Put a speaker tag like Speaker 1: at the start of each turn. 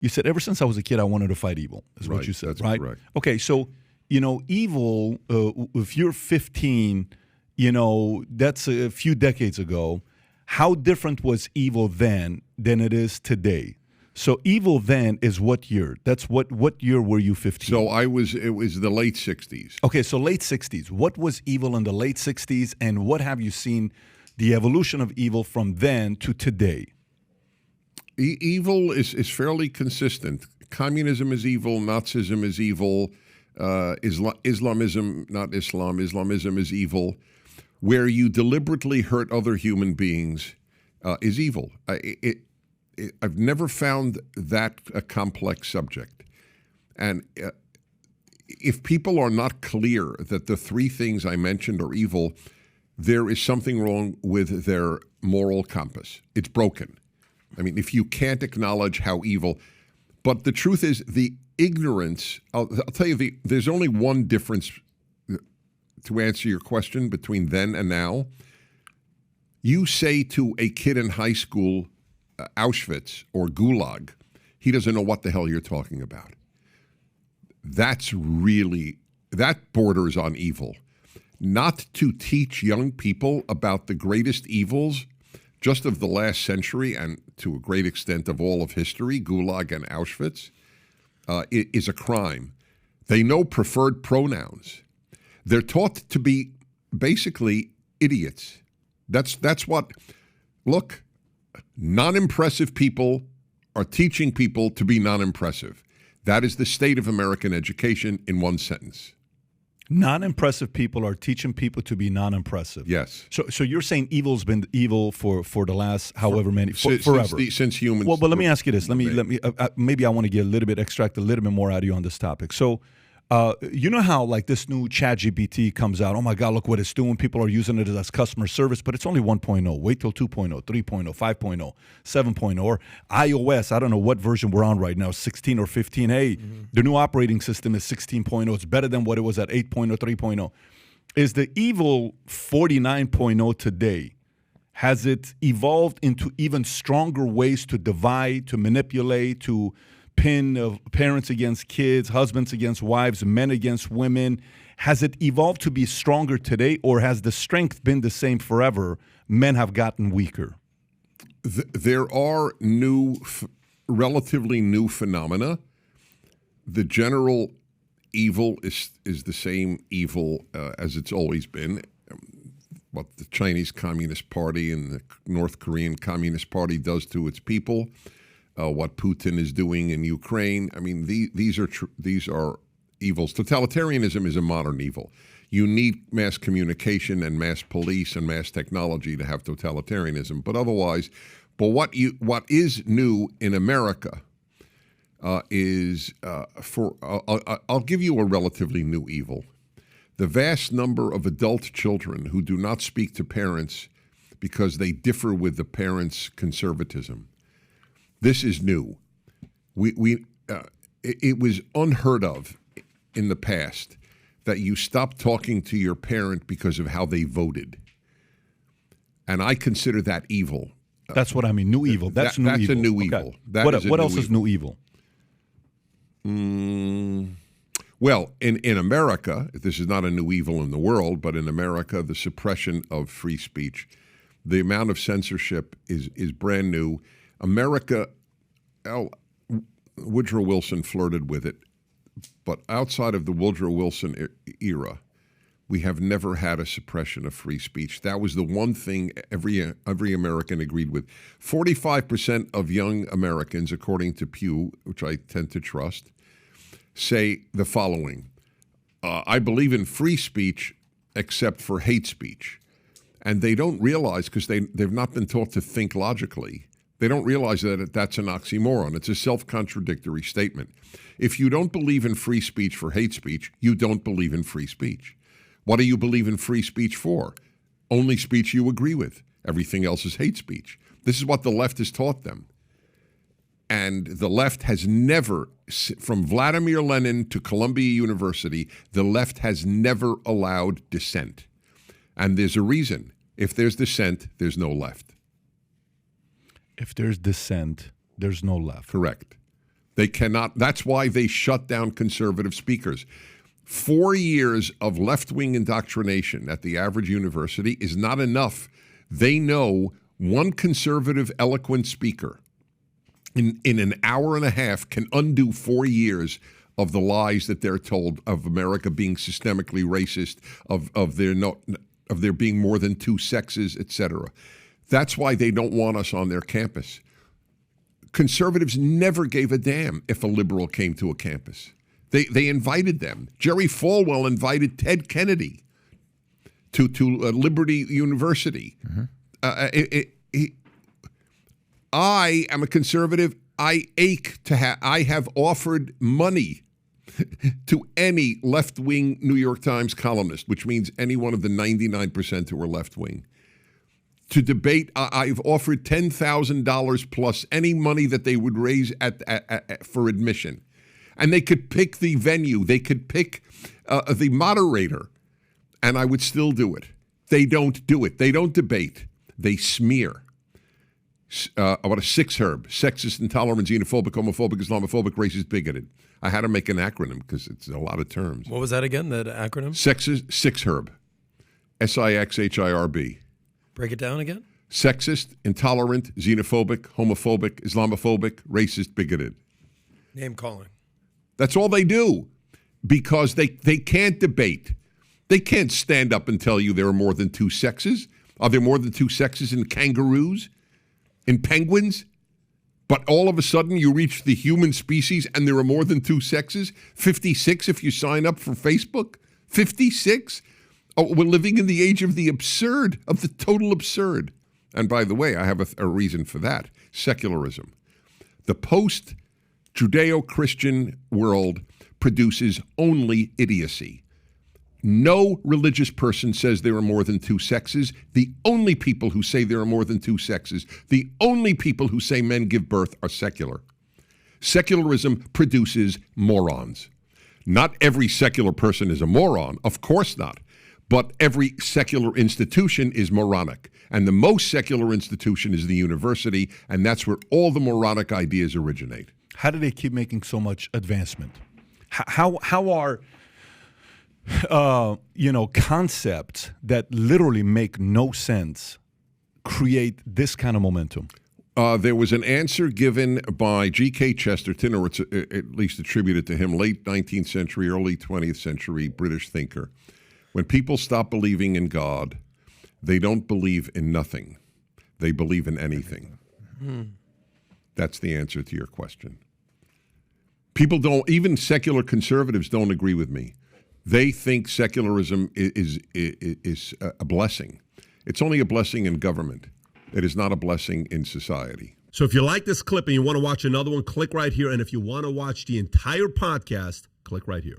Speaker 1: You said, ever since I was a kid, I wanted to fight evil, is what you said,
Speaker 2: that's
Speaker 1: right?
Speaker 2: correct.
Speaker 1: Okay, so, evil, if you're 15, that's a few decades ago. How different was evil then than it is today? So evil then is what year? That's what year were you 15?
Speaker 2: So it was the late 60s.
Speaker 1: Okay, so late 60s. What was evil in the late 60s, and what have you seen the evolution of evil from then to today?
Speaker 2: Evil is fairly consistent. Communism is evil. Nazism is evil. Islamism, not Islam, Islamism is evil. Where you deliberately hurt other human beings is evil. I've never found that a complex subject. And if people are not clear that the three things I mentioned are evil, there is something wrong with their moral compass. It's broken. I mean, if you can't acknowledge how evil, but the truth is the ignorance, I'll tell you, there's only one difference to answer your question between then and now. You say to a kid in high school, Auschwitz or Gulag, he doesn't know what the hell you're talking about. That borders on evil. Not to teach young people about the greatest evils just of the last century and to a great extent of all of history, Gulag and Auschwitz, is a crime. They know preferred pronouns. They're taught to be basically idiots. That's what, look, non-impressive people are teaching people to be non-impressive. That is the state of American education in one sentence.
Speaker 1: Non-impressive people are teaching people to be non-impressive.
Speaker 2: Yes.
Speaker 1: So you're saying evil's been evil for the last however many forever
Speaker 2: since humans.
Speaker 1: Well, but let me ask you this. Let me maybe I want to extract a little bit more out of you on this topic. So, you know how like this new ChatGPT comes out? Oh my God, look what it's doing. People are using it as customer service, but it's only 1.0. Wait till 2.0, 3.0, 5.0, 7.0, or iOS. I don't know what version we're on right now, 16 or 15. Hey, the new operating system is 16.0. It's better than what it was at 8.0, 3.0. Is the evil 49.0 today? Has it evolved into even stronger ways to divide, to manipulate, to pin of parents against kids, husbands against wives, men against women? Has it evolved to be stronger today, or has the strength been the same forever? Men have gotten weaker.
Speaker 2: There are relatively new phenomena. The general evil is the same evil as it's always been. What the Chinese Communist Party and the North Korean Communist Party does to its people. What Putin is doing in Ukraine. I mean, these are evils. Totalitarianism is a modern evil. You need mass communication and mass police and mass technology to have totalitarianism. But otherwise, what is new in America is I'll give you a relatively new evil. The vast number of adult children who do not speak to parents because they differ with the parents' conservatism. This is new. It was unheard of in the past that you stopped talking to your parent because of how they voted. And I consider that evil.
Speaker 1: That's what I mean, new evil. That's new evil.
Speaker 2: That's a new evil.
Speaker 1: Okay. What else is new evil?
Speaker 2: Well, in America, this is not a new evil in the world, but in America, the suppression of free speech, the amount of censorship is brand new. America, Woodrow Wilson flirted with it, but outside of the Woodrow Wilson era, we have never had a suppression of free speech. That was the one thing every American agreed with. 45% of young Americans, according to Pew, which I tend to trust, say the following: I believe in free speech except for hate speech. And they don't realize, because they've not been taught to think logically, they don't realize that that's an oxymoron. It's a self-contradictory statement. If you don't believe in free speech for hate speech, you don't believe in free speech. What do you believe in free speech for? Only speech you agree with. Everything else is hate speech. This is what the left has taught them. And the left has never, from Vladimir Lenin to Columbia University, the left has never allowed dissent. And there's a reason. If there's dissent, there's no left.
Speaker 1: If there's dissent, there's no left.
Speaker 2: Correct. They cannot. That's why they shut down conservative speakers. 4 years of left-wing indoctrination at the average university is not enough. They know one conservative, eloquent speaker in an hour and a half can undo 4 years of the lies that they're told of America being systemically racist, of there being more than two sexes, etc. That's why they don't want us on their campus. Conservatives never gave a damn if a liberal came to a campus. They invited them. Jerry Falwell invited Ted Kennedy to Liberty University. I am a conservative. I ache to have. I have offered money to any left-wing New York Times columnist, which means any one of the 99% who are left-wing, to debate. I've offered $10,000 plus any money that they would raise for admission. And they could pick the venue. They could pick the moderator. And I would still do it. They don't do it. They don't debate. They smear. About a six-herb: sexist, intolerant, xenophobic, homophobic, Islamophobic, racist, bigoted. I had to make an acronym because it's a lot of terms.
Speaker 3: What was that again, that acronym?
Speaker 2: Sexist, six-herb. SIXHIRB.
Speaker 3: Break it down again.
Speaker 2: Sexist, intolerant, xenophobic, homophobic, Islamophobic, racist, bigoted.
Speaker 3: Name calling.
Speaker 2: That's all they do because they can't debate. They can't stand up and tell you there are more than two sexes. Are there more than two sexes in kangaroos, in penguins? But all of a sudden you reach the human species and there are more than two sexes? 56 if you sign up for Facebook? 56? Oh, we're living in the age of the absurd, of the total absurd. And by the way, I have a reason for that. Secularism. The post-Judeo-Christian world produces only idiocy. No religious person says there are more than two sexes. The only people who say there are more than two sexes, the only people who say men give birth are secular. Secularism produces morons. Not every secular person is a moron, of course not. But every secular institution is moronic. And the most secular institution is the university, and that's where all the moronic ideas originate.
Speaker 1: How do they keep making so much advancement? How are concepts that literally make no sense create this kind of momentum?
Speaker 2: There was an answer given by G.K. Chesterton, or it's at least attributed to him, late 19th century, early 20th century British thinker. When people stop believing in God, they don't believe in nothing. They believe in anything. That's the answer to your question. People don't, even secular conservatives don't agree with me. They think secularism is a blessing. It's only a blessing in government. It is not a blessing in society.
Speaker 4: So if you like this clip and you want to watch another one, click right here. And if you want to watch the entire podcast, click right here.